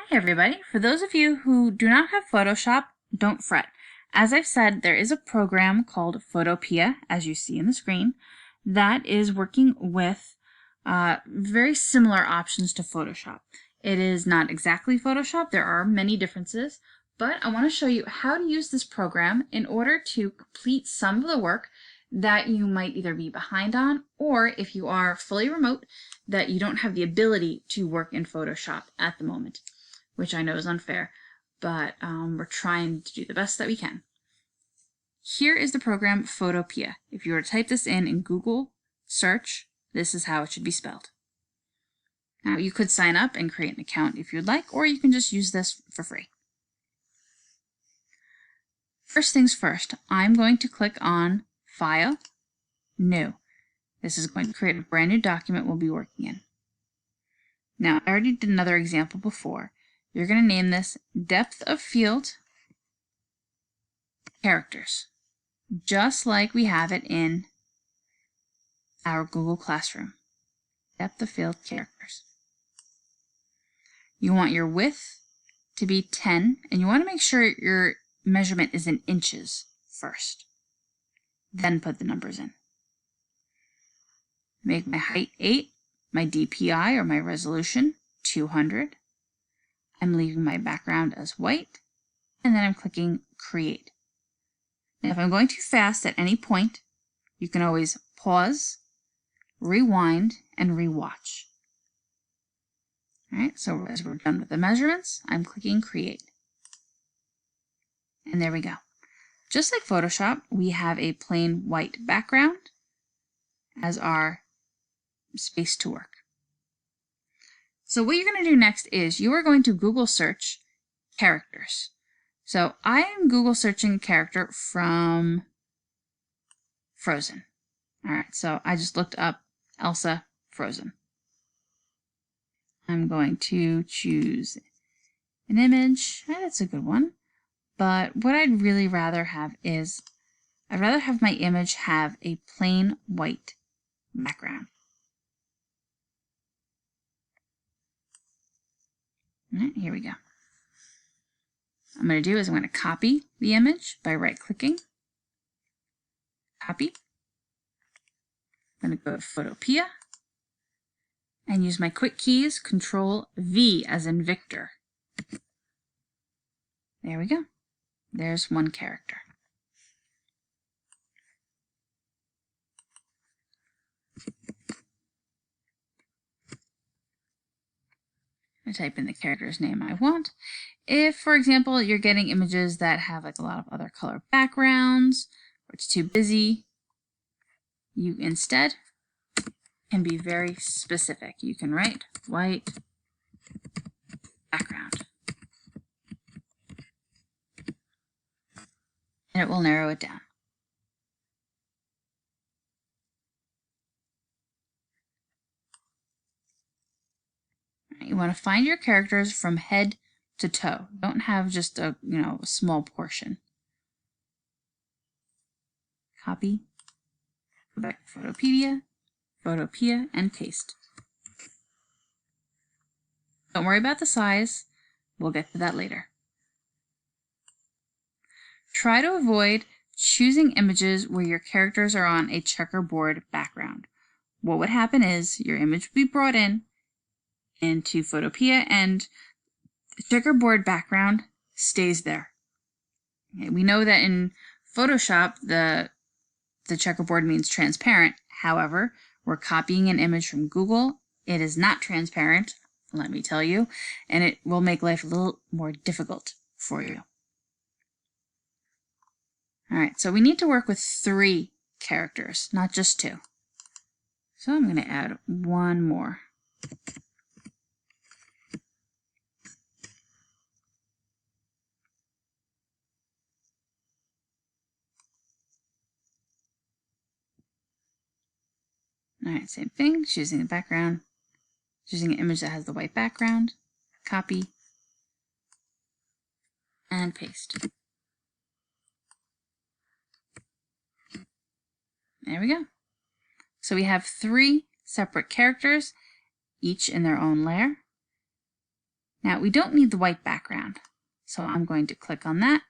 Hi everybody. For those of you who do not have Photoshop, don't fret. As I've said, there is a program called Photopea, as you see in the screen, that is working with very similar options to Photoshop. It is not exactly Photoshop. There are many differences, but I want to show you how to use this program in order to complete some of the work that you might either be behind on, or if you are fully remote, that you don't have the ability to work in Photoshop at the moment, which I know is unfair, but we're trying to do the best that we can. Here is the program Photopea. If you were to type this in Google search, this is how it should be spelled. Now you could sign up and create an account if you'd like, or you can just use this for free. First things first, I'm going to click on File, New. This is going to create a brand new document we'll be working in. Now, I already did another example before. You're going to name this Depth of Field Characters, just like we have it in our Google Classroom. Depth of Field Characters. You want your width to be 10, and you want to make sure your measurement is in inches first. Then put the numbers in. Make my height 8, my DPI or my resolution 200. I'm leaving my background as white, and then I'm clicking Create. Now, if I'm going too fast at any point, you can always pause, rewind, and rewatch. All right, so as we're done with the measurements, I'm clicking Create. And there we go. Just like Photoshop, we have a plain white background as our space to work. So what you're going to do next is you are going to Google search characters. So I am Google searching a character from Frozen. All right, so I just looked up Elsa Frozen. I'm going to choose an image. That's a good one. But what I'd really rather have is, I'd rather have my image have a plain white background. All right, here we go. What I'm going to do is I'm going to copy the image by right-clicking. Copy. I'm going to go to Photopea and use my quick keys, Control-V as in Victor. There we go. There's one character. I type in the character's name I want. If, for example, you're getting images that have like a lot of other color backgrounds, or it's too busy, you instead can be very specific. You can write white background, and it will narrow it down. You want to find your characters from head to toe. Don't have just a small portion. Copy, go back to Photopea, and paste. Don't worry about the size. We'll get to that later. Try to avoid choosing images where your characters are on a checkerboard background. What would happen is your image would be brought into Photopea, and the checkerboard background stays there. Okay, we know that in Photoshop, the checkerboard means transparent. However, we're copying an image from Google. It is not transparent, let me tell you, and it will make life a little more difficult for you. All right, so we need to work with 3 characters, not just 2. So I'm going to add one more. All right, same thing, choosing the background, choosing an image that has the white background, copy, and paste. There we go. So we have 3 separate characters, each in their own layer. Now we don't need the white background, so I'm going to click on that,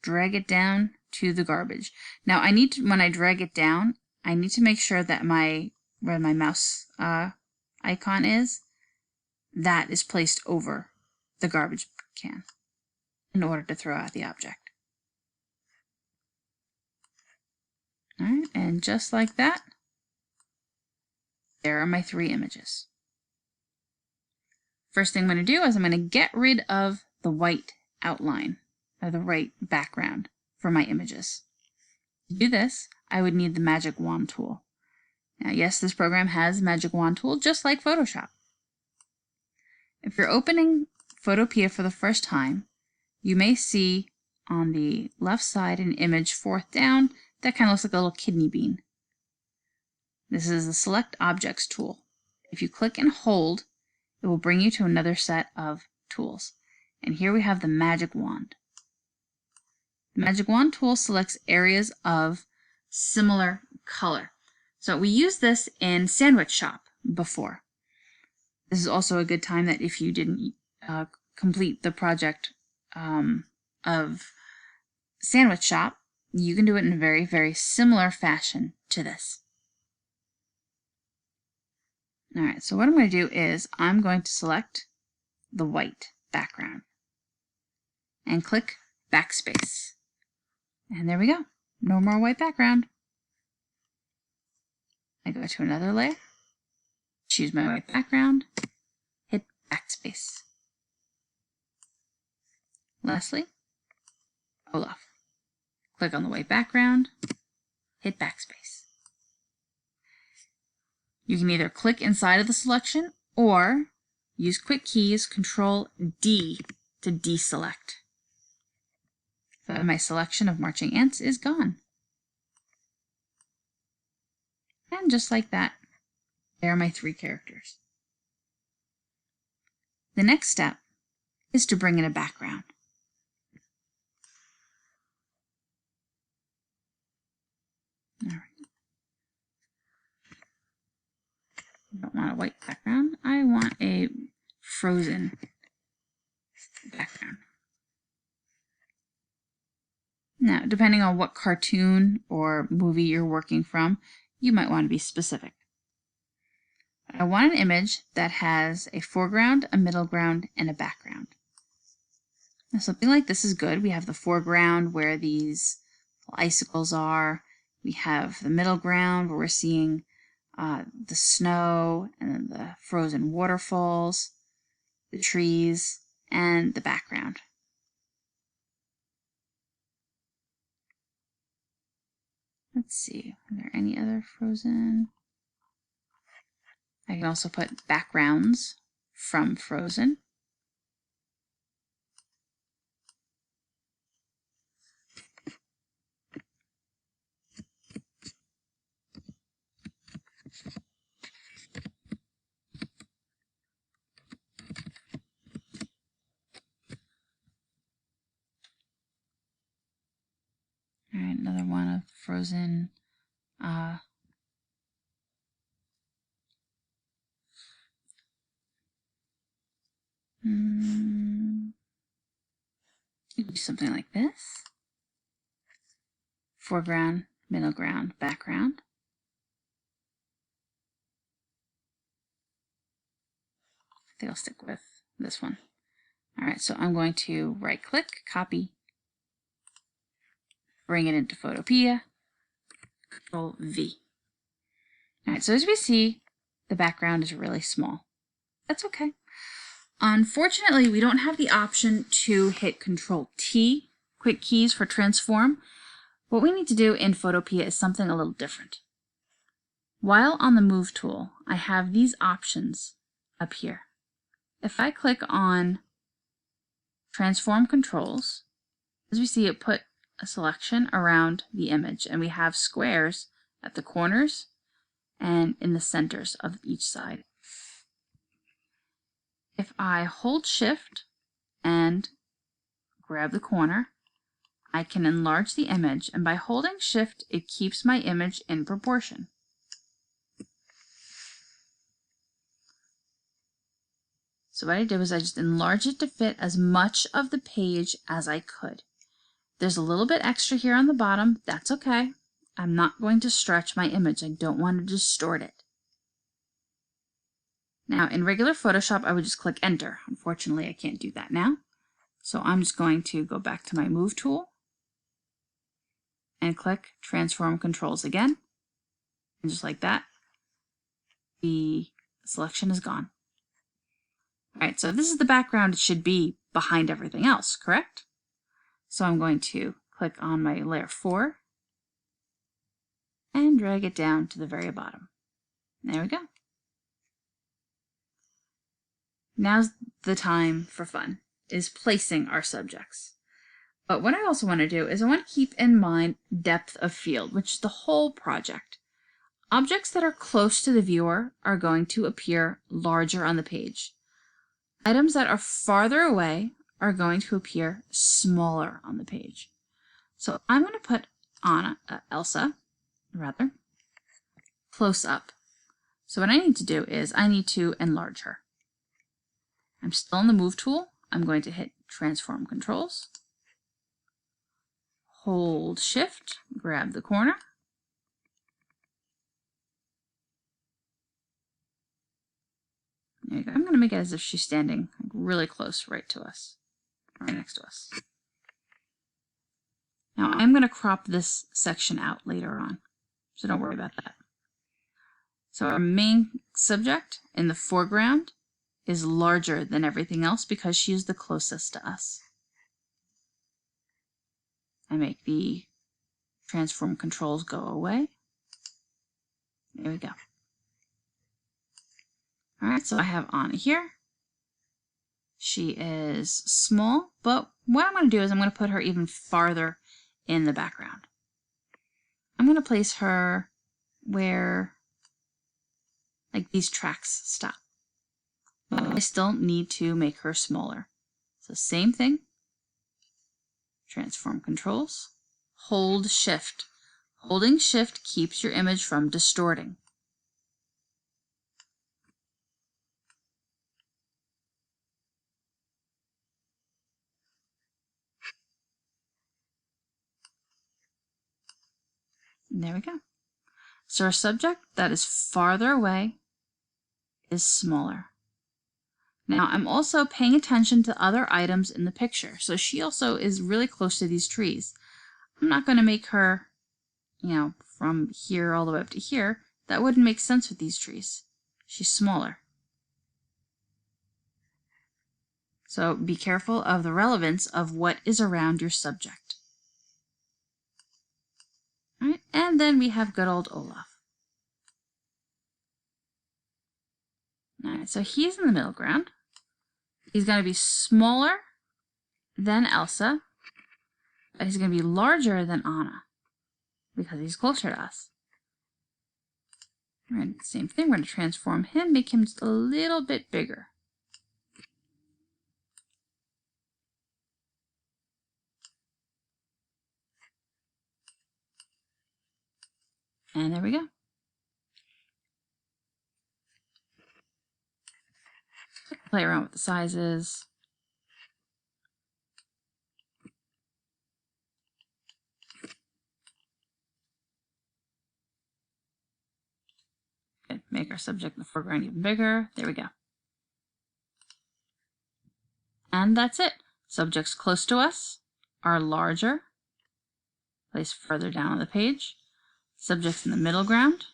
drag it down to the garbage. Now I need to, when I drag it down, I need to make sure that where my mouse icon is, that is placed over the garbage can in order to throw out the object. All right, and just like that, there are my 3 images. First thing I'm going to do is I'm going to get rid of the white outline, or the white background for my images. To do this, I would need the Magic Wand tool. Now, yes, this program has Magic Wand tool, just like Photoshop. If you're opening Photopea for the first time, you may see on the left side an image 4th down that kind of looks like a little kidney bean. This is the Select Objects tool. If you click and hold, it will bring you to another set of tools. And here we have the Magic Wand. The Magic Wand tool selects areas of similar color. So we used this in Sandwich Shop before. This is also a good time that if you didn't complete the project of Sandwich Shop, you can do it in a very, very similar fashion to this. All right, so what I'm going to do is I'm going to select the white background and click backspace. And there we go. No more white background. I go to another layer, choose my white background, hit backspace. Lastly, Olaf. Click on the white background, hit backspace. You can either click inside of the selection or use quick keys Control D to deselect. So my selection of marching ants is gone. And just like that, there are my 3 characters. The next step is to bring in a background. All right. I don't want a white background. I want a frozen background. Now, depending on what cartoon or movie you're working from, you might want to be specific. I want an image that has a foreground, a middle ground, and a background. Now, something like this is good. We have the foreground where these icicles are. We have the middle ground where we're seeing the snow and then the frozen waterfalls, the trees, and the background. Let's see, are there any other frozen? I can also put backgrounds from Frozen. All right, another one of Frozen. Do something like this. Foreground, middle ground, background. I think I'll stick with this one. All right, so I'm going to right-click, copy, bring it into Photopea, Control V. All right, so as we see, the background is really small. That's okay. Unfortunately, we don't have the option to hit Control T, quick keys for transform. What we need to do in Photopea is something a little different. While on the Move tool, I have these options up here. If I click on Transform Controls, as we see, it put a selection around the image, and we have squares at the corners and in the centers of each side. If I hold Shift and grab the corner, I can enlarge the image, and by holding Shift, it keeps my image in proportion. So what I did was I just enlarged it to fit as much of the page as I could. There's a little bit extra here on the bottom. That's okay. I'm not going to stretch my image. I don't want to distort it. Now, in regular Photoshop, I would just click Enter. Unfortunately, I can't do that now. So I'm just going to go back to my Move tool and click Transform Controls again. And just like that, the selection is gone. All right, so if this is the background, it should be behind everything else, correct? So I'm going to click on my layer 4 and drag it down to the very bottom. There we go. Now's the time for fun, is placing our subjects. But what I also want to do is I want to keep in mind depth of field, which is the whole project. Objects that are close to the viewer are going to appear larger on the page. Items that are farther away are going to appear smaller on the page. So I'm going to put Elsa, close up. So what I need to do is I need to enlarge her. I'm still in the Move tool. I'm going to hit Transform Controls, hold Shift, grab the corner, there you go. I'm going to make it as if she's standing really close right to us, right next to us. Now I'm going to crop this section out later on, so don't worry about that. So our main subject in the foreground is larger than everything else because she is the closest to us. I make the Transform Controls go away. There we go. All right, so I have Anna here. She is small, but what I'm going to do is I'm going to put her even farther in the background. I'm going to place her where like these tracks stop. But I still need to make her smaller. So same thing. Transform Controls. Hold Shift. Holding Shift keeps your image from distorting. And there we go. So our subject that is farther away is smaller. Now I'm also paying attention to other items in the picture. So she also is really close to these trees. I'm not going to make her, from here all the way up to here. That wouldn't make sense with these trees. She's smaller. So be careful of the relevance of what is around your subject. All right, and then we have good old Olaf. All right, so he's in the middle ground. He's going to be smaller than Elsa, but he's going to be larger than Anna because he's closer to us. All right, same thing. We're going to transform him, make him just a little bit bigger. And there we go. Play around with the sizes. Okay, make our subject in the foreground even bigger. There we go. And that's it. Subjects close to us are larger, placed further down on the page. Subjects in the middle ground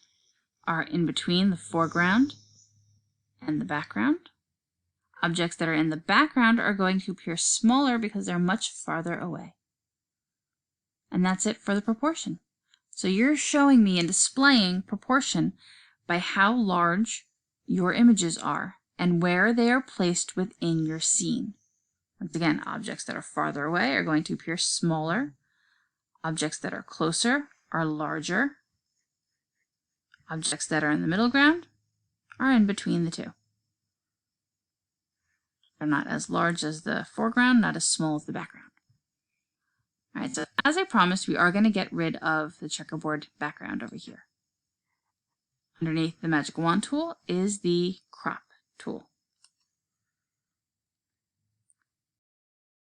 are in between the foreground and the background. Objects that are in the background are going to appear smaller because they're much farther away. And that's it for the proportion. So you're showing me and displaying proportion by how large your images are and where they are placed within your scene. Once again, objects that are farther away are going to appear smaller. Objects that are closer are larger. Objects that are in the middle ground are in between the two. They're not as large as the foreground, not as small as the background. All right, so as I promised, we are going to get rid of the checkerboard background over here. Underneath the Magic Wand tool is the Crop tool.